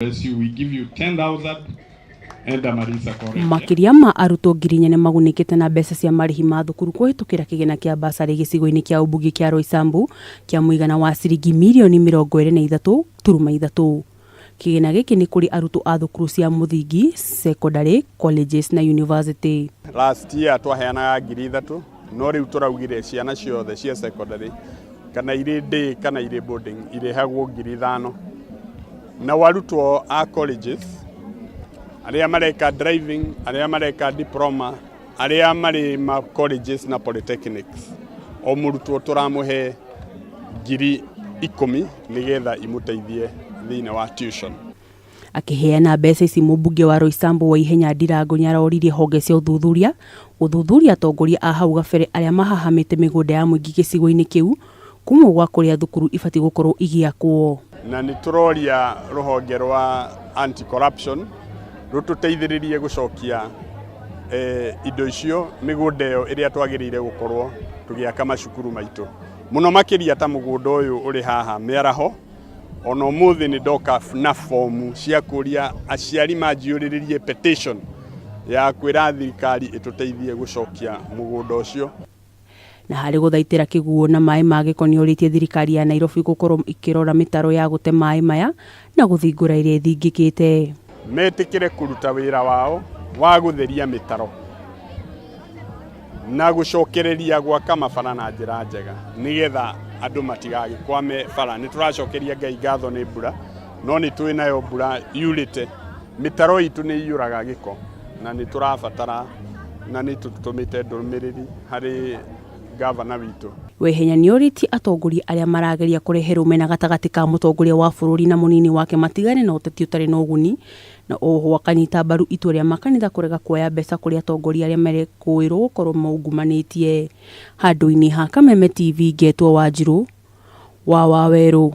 We give you 10,000 enda marisa correct. Makiria ma Arutwo 4,000 magunikite na mbeca cia marihi ma thukuru kuhitukira kigina kia bursary gicigo-ini kia umbunge kia Roysambu kia muigana wa ciringi mirioni 23.3. Kigina giki ni kuri arutwo a thukuru cia muthingi, secondary, colleges na university. Last year twaheanaga 3,000 no riu turaugire ciana ciothe cia secondary kana iri day kana iri boarding irihagwo 5,000 na warutwo a colleges aria mareka driving, aria mareka diploma, aria mari ma colleges na polytechnics o murutwo turamuhe 10,000 nigetha imuteithie thina wa tuition. Akiheana mbeca ici mumbunge wa Roysambu wa ihenya Ndirango nyaroririe honge cia uthuthuria atongoria a hau gabere aria mahahamite migunda ya muingi gicigo-ini kiu kuma gwa kuria thukuru ibati gukorwo igiakwo. Na ni turoria ruhonge rwa anti corruption rututeithiririe gucokia indo icio migunda iyo iria twagirire gukorwo tugiaka macukuru maitu muno makiria ta mugunda uyu uri haha miaraho ono muthi ni ndoka na fomu cia kuria aciari manjiuriririe petition ya kwira thirikari ituteithie gucokia mugunda ucio. Na hari guthaitira kiguo na mai ma giko nioritie thirikari ya Nairobi gukorwo ikirora mitaro ya gute mai maya na guthingura iria ithingikite. Metikire kuruta wira wao wa gutheria mitaro na gucokereria gwaka mabara na njira njega nigetha andu matigagikwame bara. Ni turacokeria Ngai ngatho ni mbura no ni twi nayo mbura yurite mitaro itu ni yuraga giko na ni turabatara na ni tutumite ndumiriri hari gavana witu. Wehenya nioritie atongoria aria marageria kurehe rumena gatagati ka mutongoria wa bururi na munini wake matigane na uteti utari na uguni na oho akanyita mbaru itua ria makanitha kurega kuoya mbeca kuri atongoria aria merekuirwo gukorwo maungumanitie. Handu-ini ha Kameme TV ngetwo Wanjiru wa Waweru.